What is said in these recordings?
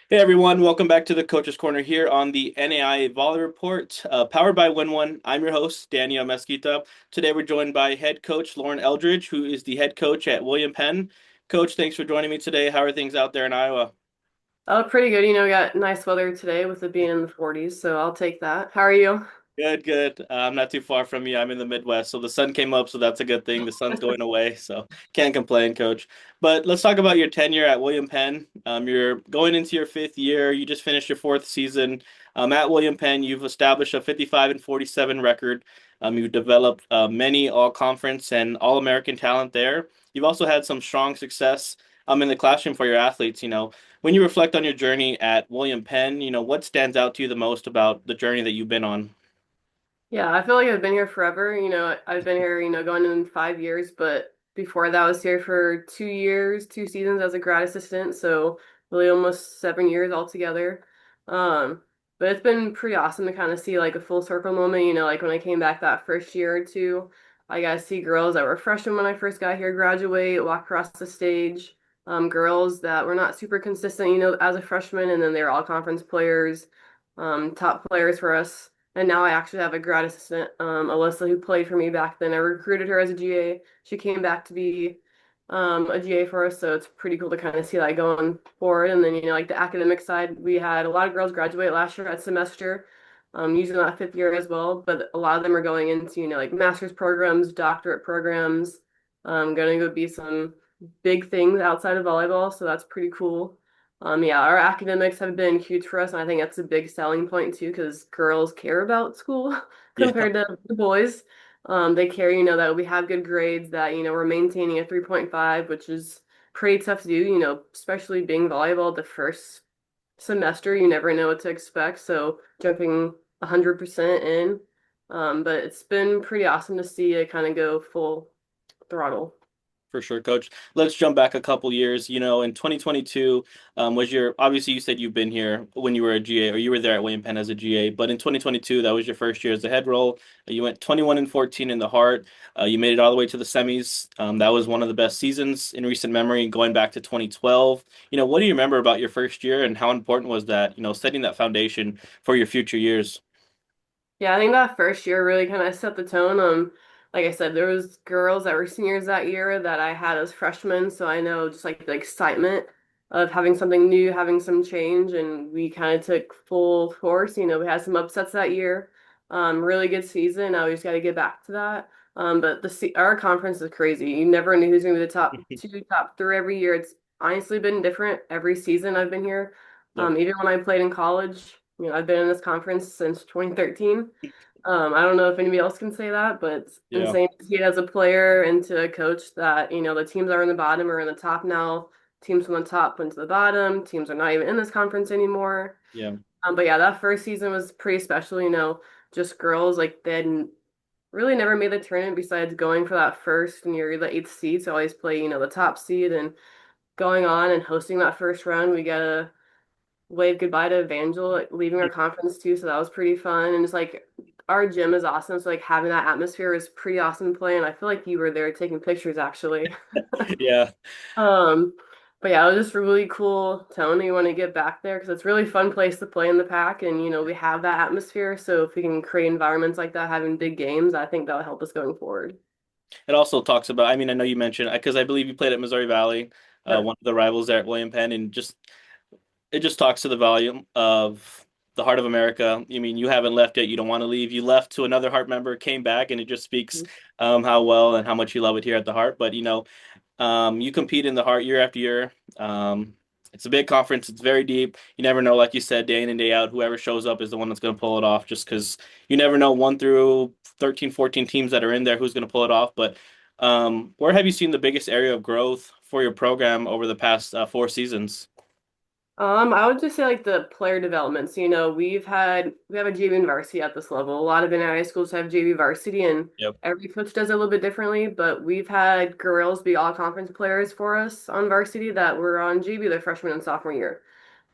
Hey everyone, welcome back to the Coach's Corner here on the NAIA Volley Report, powered by Win1. I'm your host, Daniel Mesquita. Today we're joined by head coach Lauren Eldridge, who is the head coach at William Penn. Coach, thanks for joining me today. How are things out there in Iowa? Oh, pretty good. We got nice weather today with it being in the 40s, so I'll take that. How are you? Good, good. I'm not too far from you. I'm in the Midwest, so the sun came up, so that's a good thing. The sun's going away, so can't complain, Coach. But let's talk about your tenure at William Penn. You're going into your fifth year. You just finished your fourth season at William Penn. You've established a 55 and 47 record. You've developed many all-conference and all-American talent there. You've also had some strong success in the classroom for your athletes. When you reflect on your journey at William Penn, what stands out to you the most about the journey that you've been on? Yeah, I feel like I've been here forever. I've been here, going in 5 years, but before that, I was here for 2 years, 2 seasons as a grad assistant, so really almost 7 years altogether. Um, but it's been pretty awesome to kind of see like a full circle moment. Like when I came back that first year or two, I got to see girls that were freshmen when I first got here graduate, walk across the stage. Girls that were not super consistent, as a freshman, and then they were all conference players, top players for us. And now I actually have a grad assistant, Alyssa, who played for me back then. I recruited her as a GA. She came back to be a GA for us, so it's pretty cool to kind of see that going forward. And then, like the academic side, we had a lot of girls graduate last year at semester, using that fifth year as well. But a lot of them are going into, like master's programs, doctorate programs, going to go be some big things outside of volleyball, so that's pretty cool. Yeah, our academics have been huge for us, and I think that's a big selling point too, because girls care about school Yeah. compared to the boys. They care, that we have good grades, that, we're maintaining a 3.5, which is pretty tough to do, especially being volleyball the first semester, you never know what to expect. So jumping 100% in. But it's been pretty awesome to see it kind of go full throttle. For sure, Coach. Let's jump back a couple years. In 2022, was your obviously you said you've been here when you were a GA or you were there at William Penn as a GA, but in 2022, that was your first year as a head role. You went 21 and 14 in the heart. You made it all the way to the semis. That was one of the best seasons in recent memory, going back to 2012. What do you remember about your first year and how important was that, setting that foundation for your future years? Yeah, I think that first year really kind of set the tone. Like I said, there was girls that were seniors that year that I had as freshmen, so I know just like the excitement of having something new, having some change, and we kind of took full force. We had some upsets that year. Really good season. Now we just got to get back to that. But our conference is crazy. You never knew who's going to be the top two, top three every year. It's honestly been different every season I've been here. Yep. Even when I played in college, I've been in this conference since 2013. I don't know if anybody else can say that, but it's Yeah. insane to see it as a player and to a coach that, the teams that are in the bottom are in the top now. Teams from the top went to the bottom. Teams are not even in this conference anymore. Yeah. But yeah, that first season was pretty special, just girls like they had really never made the tournament besides going for that first and you're the eighth seed. So always play, the top seed and going on and hosting that first round. We got a wave goodbye to Evangel, like, leaving our conference too, so that was pretty fun. And it's like our gym is awesome, so like having that atmosphere was pretty awesome to play. And I feel like you were there taking pictures actually. Yeah. Um, but yeah, it was just a really cool tone. You want to get back there because it's a really fun place to play in the pack, and we have that atmosphere. So if we can create environments like that, having big games, I think that'll help us going forward. It also talks about, I mean, I know you mentioned, because I believe you played at Missouri Valley, Yep. one of the rivals there at William Penn, and it just talks to the volume of the Heart of America. I mean, you haven't left yet. You don't want to leave. You left to another Heart member, came back, and it just speaks how well and how much you love it here at the Heart. But you compete in the Heart year after year. It's a big conference. It's very deep. You never know, like you said, day in and day out, whoever shows up is the one that's going to pull it off. Just because you never know 1 through 13, 14 teams that are in there who's going to pull it off. But where have you seen the biggest area of growth for your program over the past 4 seasons? I would just say like the player developments. We have a JV and varsity at this level. A lot of NAIA schools have JV varsity, and Yep. every coach does it a little bit differently. But we've had girls be all conference players for us on varsity that were on JV their freshman and sophomore year,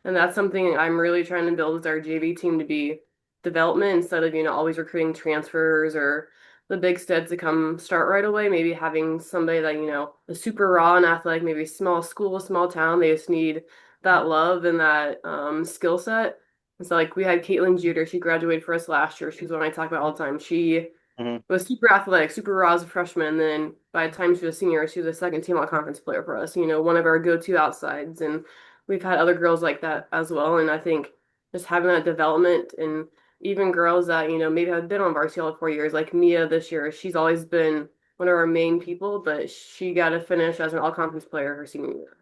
and that's something I'm really trying to build with our JV team to be development instead of always recruiting transfers or the big studs to come start right away. Maybe having somebody that is super raw and athletic, maybe small school, small town. They just need that love and that skill set. And so like we had Caitlin Jeter, she graduated for us last year. She's one I talk about all the time. She Mhm. was super athletic, super raw as a freshman. And then by the time she was a senior, she was a second team all conference player for us, one of our go-to outsides. And we've had other girls like that as well. And I think just having that development and even girls that, maybe have been on varsity all 4 years, like Mia this year, she's always been one of our main people, but she got to finish as an all conference player her senior year.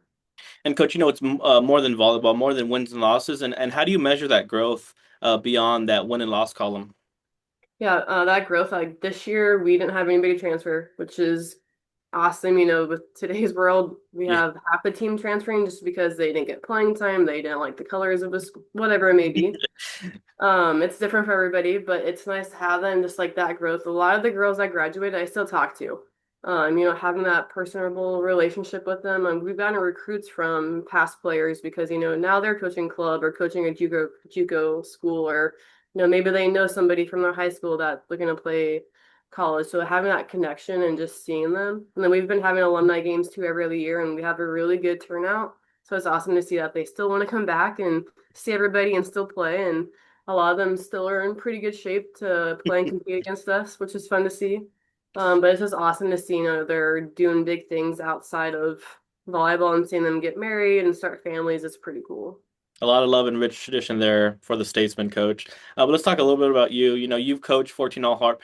And coach, it's more than volleyball, more than wins and losses. And how do you measure that growth beyond that win and loss column? Yeah, that growth, like this year, we didn't have anybody transfer, which is awesome. With today's world, we Yeah. have half the team transferring just because they didn't get playing time, they didn't like the colors of the school, whatever it may be. It's different for everybody, but it's nice to have that and just like that growth. A lot of the girls that graduated, I still talk to. Having that personable relationship with them. We've gotten recruits from past players because, now they're coaching club or coaching a JUCO school, or, maybe they know somebody from their high school that's looking to play college. So having that connection and just seeing them. And then we've been having alumni games too every other year, and we have a really good turnout. So it's awesome to see that they still want to come back and see everybody and still play. And a lot of them still are in pretty good shape to play and compete against us, which is fun to see. But it's just awesome to see, they're doing big things outside of volleyball and seeing them get married and start families. It's pretty cool. A lot of love and rich tradition there for the Statesman coach. But let's talk a little bit about you. You've coached 14 All-Heart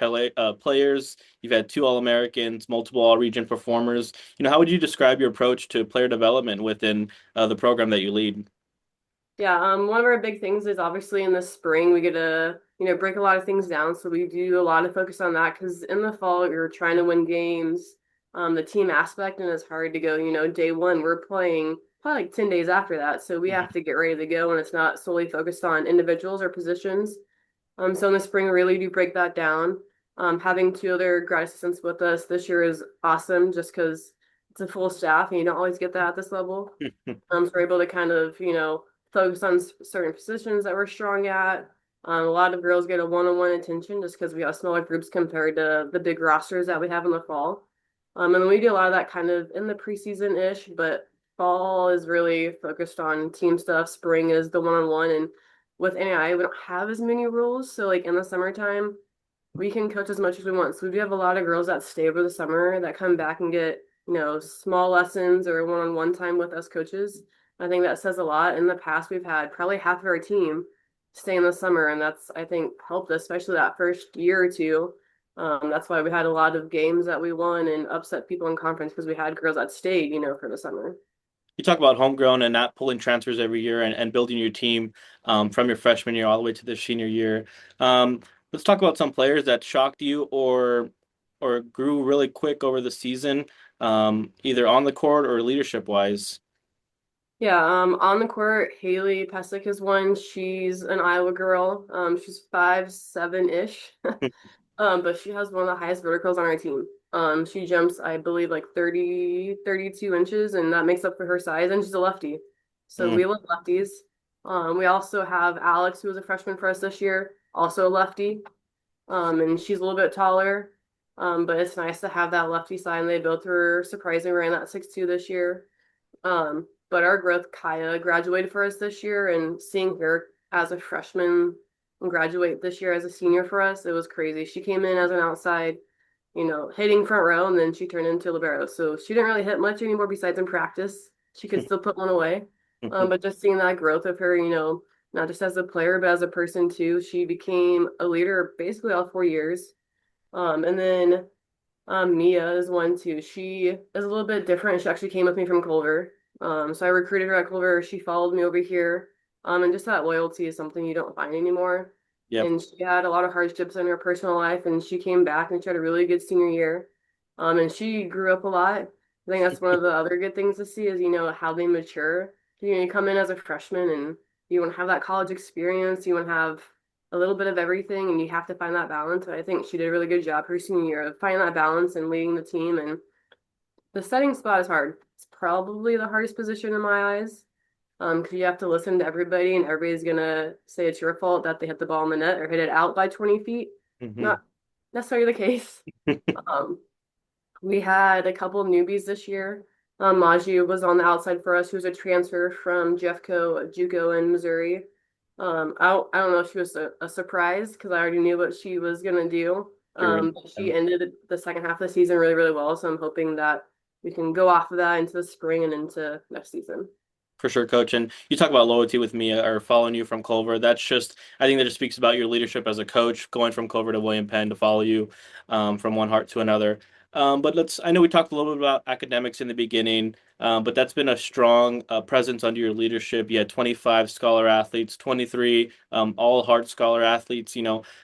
players. You've had two All-Americans, multiple All-Region performers. How would you describe your approach to player development within the program that you lead? Yeah, one of our big things is obviously in the spring we get to, break a lot of things down. So we do a lot of focus on that because in the fall you're trying to win games, the team aspect, and it's hard to go, day one we're playing probably like 10 days after that. So we have to get ready to go and it's not solely focused on individuals or positions. So in the spring, we really do break that down. Having two other grad assistants with us this year is awesome just because it's a full staff and you don't always get that at this level. So we're able to kind of, focus on certain positions that we're strong at. A lot of girls get a one-on-one attention just because we have smaller groups compared to the big rosters that we have in the fall. And then we do a lot of that kind of in the preseason-ish, but fall is really focused on team stuff. Spring is the one-on-one, and with NAIA, we don't have as many rules. So like in the summertime, we can coach as much as we want. So we do have a lot of girls that stay over the summer that come back and get, small lessons or one-on-one time with us coaches. I think that says a lot. In the past, we've had probably half of our team stay in the summer, and that's, I think, helped us, especially that first year or two. That's why we had a lot of games that we won and upset people in conference because we had girls that stayed, for the summer. You talk about homegrown and not pulling transfers every year and building your team from your freshman year all the way to the senior year. Let's talk about some players that shocked you or grew really quick over the season, either on the court or leadership wise. Yeah, on the court, Haley Pesic is one. She's an Iowa girl. She's 5'7" ish. But she has one of the highest verticals on our team. She jumps, I believe, like 32 inches, and that makes up for her size, and she's a lefty. So Mm, we love lefties. We also have Alex, who was a freshman for us this year, also a lefty. And she's a little bit taller. But it's nice to have that lefty side, and they both were surprisingly ran that 6'2" this year. But our growth, Kaya, graduated for us this year, and seeing her as a freshman and graduate this year as a senior for us, it was crazy. She came in as an outside, hitting front row, and then she turned into libero. So she didn't really hit much anymore besides in practice. She could still put one away. But just seeing that growth of her, not just as a player, but as a person too, she became a leader basically all 4 years. And then Mia is one too. She is a little bit different. She actually came with me from Culver. So I recruited her at Culver. She followed me over here. And just that loyalty is something you don't find anymore. yep. And she had a lot of hardships in her personal life, and she came back and she had a really good senior year. And she grew up a lot. I think that's one of the other good things to see is, how they mature. You come in as a freshman and you want to have that college experience. You want to have a little bit of everything, and you have to find that balance. And I think she did a really good job her senior year of finding that balance and leading the team. And the setting spot is hard. It's probably the hardest position in my eyes. Because you have to listen to everybody, and everybody's gonna say it's your fault that they hit the ball in the net or hit it out by 20 feet. Hmm. Not necessarily the case. Um, we had a couple of newbies this year. Maju was on the outside for us, who was a transfer from Jeffco, JUCO in Missouri. I don't know if she was a surprise because I already knew what she was gonna do. Sure. But she ended the second half of the season really, really well. So I'm hoping that we can go off of that into the spring and into next season. For sure, coach. And you talk about loyalty with me or following you from Culver. That's just, I think that just speaks about your leadership as a coach, going from Culver to William Penn to follow you from one heart to another. But I know we talked a little bit about academics in the beginning, but that's been a strong presence under your leadership. You had 25 scholar athletes, 23 all Heart Scholar athletes.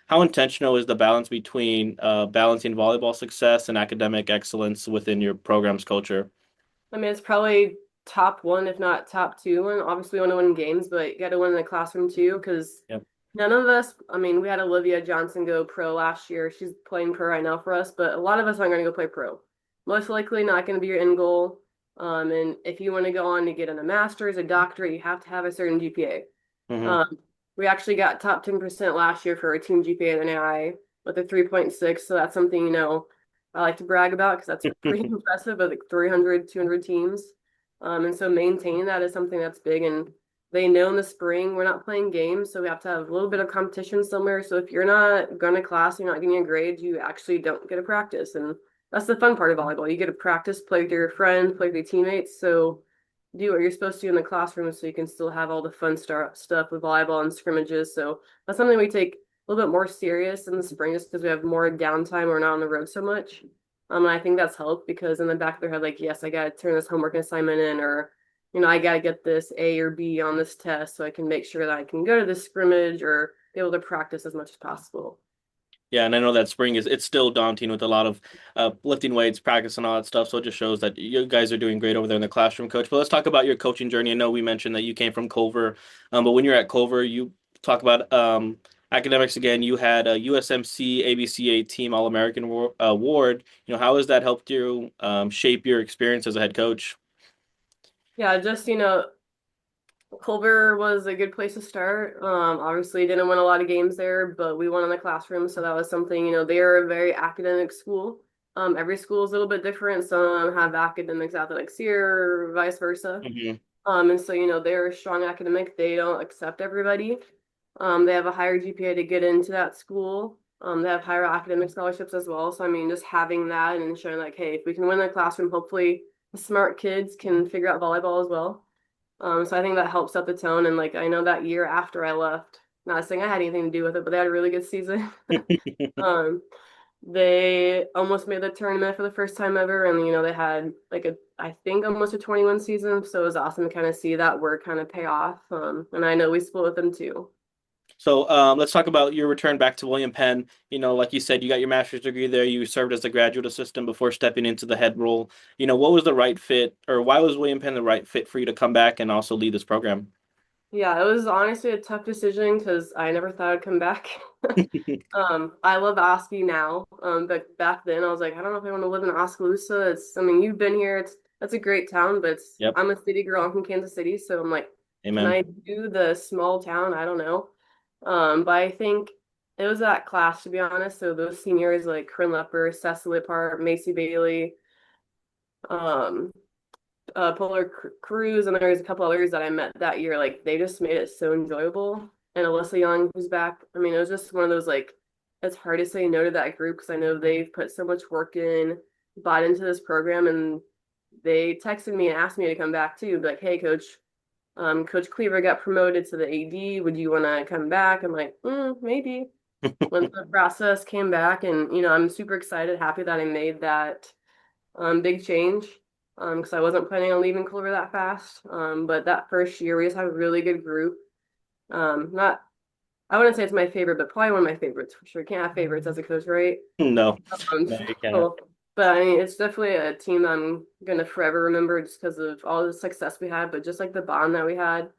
How intentional is the balance between balancing volleyball success and academic excellence within your program's culture? I mean, it's probably top one, if not top two. And obviously, we want to win games, but you got to win in the classroom too, because Yep. none of us, I mean, we had Olivia Johnson go pro last year. She's playing pro right now for us, but a lot of us aren't going to go play pro. Most likely not going to be your end goal. And if you want to go on to get in a master's, a doctorate, you have to have a certain GPA. Hmm. Um, we actually got top 10% last year for our team GPA in the NAIA with a 3.6. So that's something, I like to brag about because that's pretty impressive of like 300, 200 teams. And so maintaining that is something that's big. And they know in the spring we're not playing games, so we have to have a little bit of competition somewhere. So if you're not going to class, you're not getting a grade, you actually don't get a practice. And that's the fun part of volleyball. You get to practice, play with your friends, play with your teammates. So do what you're supposed to in the classroom so you can still have all the fun stuff with volleyball and scrimmages. So that's something we take a little bit more serious in the spring just because we have more downtime. We're not on the road so much. And I think that's helped because in the back of their head, like, yes, I got to turn this homework assignment in, or, I got to get this A or B on this test so I can make sure that I can go to this scrimmage or be able to practice as much as possible. Yeah, and I know that spring it's still daunting with a lot of lifting weights, practice, and all that stuff. So it just shows that you guys are doing great over there in the classroom, coach. But let's talk about your coaching journey. I know we mentioned that you came from Culver, but when you're at Culver, you talk about academics again. You had a USMC ABCA Team All American award. How has that helped you shape your experience as a head coach? Yeah, just, Culver was a good place to start. Obviously didn't win a lot of games there, but we won in the classroom, so that was something, they are a very academic school. Every school is a little bit different. Some have academics, athletics here, vice versa. Hmm. And so, they're strong academic. They don't accept everybody. They have a higher GPA to get into that school. They have higher academic scholarships as well. So, I mean, just having that and showing like, hey, if we can win the classroom, hopefully the smart kids can figure out volleyball as well. So I think that helps set the tone. And like I know that year after I left, not saying I had anything to do with it, but they had a really good season. um, they almost made the tournament for the first time ever, and they had like I think almost a 21 season. So it was awesome to kind of see that work kind of pay off. And I know we split with them too. So let's talk about your return back to William Penn. Like you said, you got your master's degree there. You served as a graduate assistant before stepping into the head role. What was the right fit, or why was William Penn the right fit for you to come back and also lead this program? Yeah, it was honestly a tough decision because I never thought I'd come back. I love Oski now. But back then I was like, I don't know if I want to live in Oskaloosa. I mean, you've been here. That's a great town, but Yep. I'm a city girl. I'm from Kansas City, so I'm like, can Amen. I do the small town? I don't know. But I think it was that class to be honest. So those seniors like Corinne Lepper, Cecily Lippard, Macy Bailey, um, Polar Cruise, and there's a couple others that I met that year. Like they just made it so enjoyable. And Alyssa Young, who's back. I mean, it was just one of those like it's hard to say no to that group because I know they've put so much work in, bought into this program, and they texted me and asked me to come back too. Like, hey, coach, Coach Cleaver got promoted to the AD. Would you want to come back? I'm like, maybe. Went through the process, came back, and I'm super excited, happy that I made that big change because I wasn't planning on leaving Culver that fast. But that first year, we just had a really good group. Not, I wouldn't say it's my favorite, but probably one of my favorites for sure. Can't have favorites as a coach, right? No, Um, no, you can't. so, but I mean, it's definitely a team that I'm gonna forever remember just because of all the success we had, but just like the bond that we had.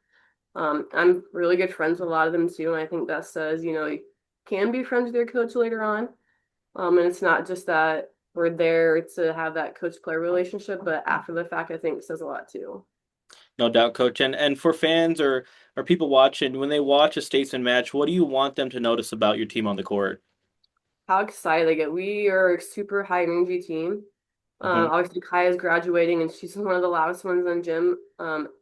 I'm really good friends with a lot of them too, and I think that says, you can be friends with your coach later on. And it's not just that we're there to have that coach player relationship, but after the fact, I think says a lot too. No doubt, coach. And for fans or people watching, when they watch a statesman match, what do you want them to notice about your team on the court? How excited they get. We are a super high energy team. Hmm. Obviously, Kaya's graduating, and she's one of the loudest ones in gym.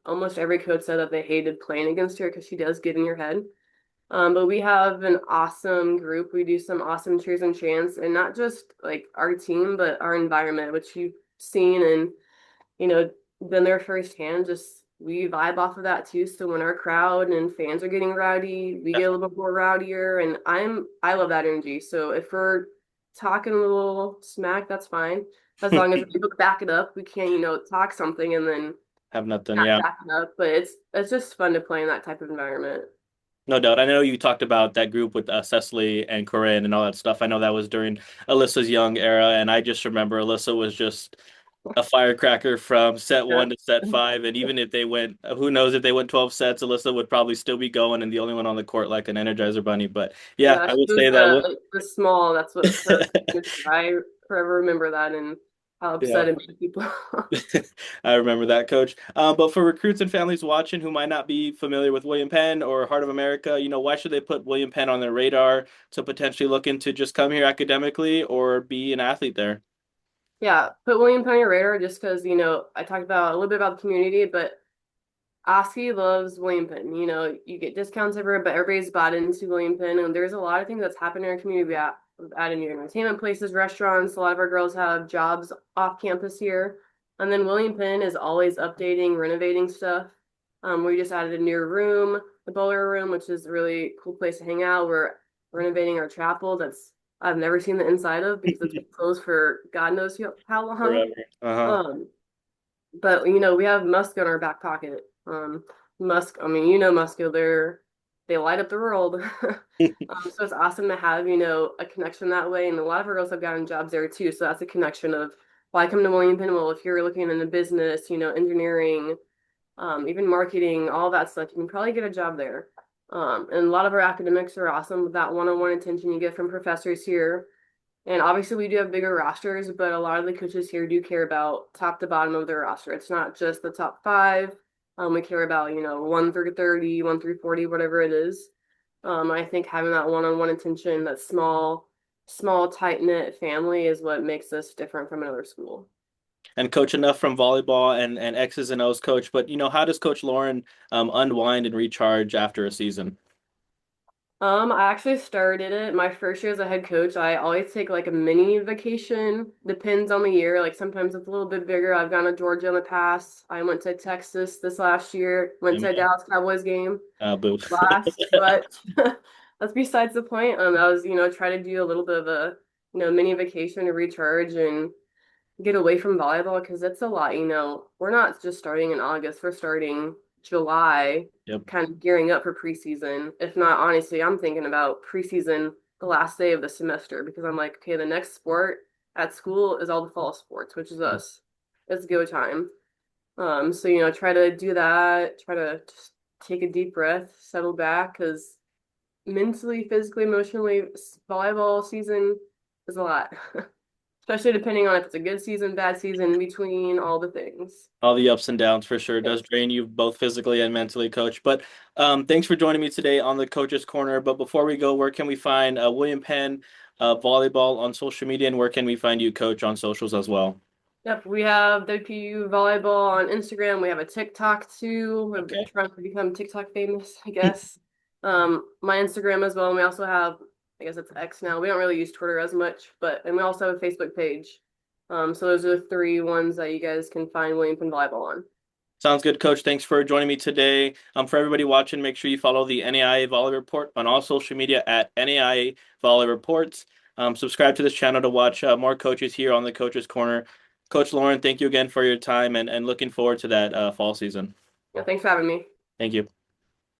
Almost every coach said that they hated playing against her because she does get in your head. But we have an awesome group. We do some awesome cheers and chants, and not just like our team, but our environment, which you've seen and you know been there firsthand. Just we vibe off of that too. So when our crowd and fans are getting rowdy, we get a little bit more rowdier, and I love that energy. So if we're talking a little smack, that's fine. As long as we back it up, we can't, talk something and then Have nothing. not Yeah. back it up. But it's just fun to play in that type of environment. No doubt. I know you talked about that group with Cecily and Corinne and all that stuff. I know that was during Alyssa's young era, and I just remember Alyssa was just a firecracker from set Yeah. one to set five. And even if they went, who knows if they went 12 sets, Alyssa would probably still be going and the only one on the court like an Energizer bunny. But yeah, Yeah, I she would was say that the small. That's what her signature. I forever remember that and how yeah. upset it made people. I remember that, Coach. But for recruits and families watching who might not be familiar with William Penn or Heart of America, why should they put William Penn on their radar to potentially look into just come here academically or be an athlete there? Yeah, put William Penn on your radar just because, I talked about a little bit about the community, but Oski loves William Penn. You get discounts everywhere, but everybody's bought into William Penn, and there's a lot of things that's happened in our community. We've added new entertainment places, restaurants. A lot of our girls have jobs off campus here, and then William Penn is always updating, renovating stuff. We just added a new room, the bowler room, which is a really cool place to hang out. We're renovating our chapel. That's I've never seen the inside of because it's been closed for God knows how long. Forever. Uh-huh. Um, but we have Musk in our back pocket. Musk, I mean, Musk, they light up the world. So it's awesome to have, a connection that way. And a lot of our girls have gotten jobs there too. So that's a connection of why come to William Penn? Well, if you're looking in the business, engineering, even marketing, all that stuff, you can probably get a job there. And a lot of our academics are awesome with that one-on-one attention you get from professors here. And obviously, we do have bigger rosters, but a lot of the coaches here do care about top to bottom of their roster. It's not just the top five. We care about, 1 through 30, 1 through 40, whatever it is. I think having that one-on-one attention, that small, tight-knit family is what makes us different from another school. And coach enough from volleyball and X's and O's coach, but how does Coach Lauren unwind and recharge after a season? I actually started it my first year as a head coach. I always take like a mini vacation. Depends on the year. Like sometimes it's a little bit bigger. I've gone to Georgia in the past. I went to Texas this last year. Went to a Amen. Dallas Cowboys game Boo. last, but that's besides the point. I was, try to do a little bit of a, mini vacation to recharge and get away from volleyball because it's a lot. We're not just starting in August, we're starting July, Yep. kind of gearing up for preseason. If not, honestly, I'm thinking about preseason the last day of the semester because I'm like, okay, the next sport at school is all the fall sports, which is us. It's go time. So try to do that, try to just take a deep breath, settle back because mentally, physically, emotionally, volleyball season is a lot. Especially depending on if it's a good season, bad season, in between, all the things. All the ups and downs for sure. It does Yes. drain you both physically and mentally, Coach. But thanks for joining me today on the Coach's Corner. But before we go, where can we find William Penn volleyball on social media, and where can we find you, Coach, on socials as well? Yep, we have WPU volleyball on Instagram. We have a TikTok too. We're Okay. trying to become TikTok famous, I guess. My Instagram as well. And we also have, I guess it's X now. We don't really use Twitter as much, and we also have a Facebook page. So those are the three ones that you guys can find William Penn Volleyball on. Sounds good, Coach. Thanks for joining me today. For everybody watching, make sure you follow the NAIA Volley Report on all social media at NAIA Volley Reports. Subscribe to this channel to watch more coaches here on the Coach's Corner. Coach Lauren, thank you again for your time and looking forward to that fall season. Yeah, thanks for having me. Thank you.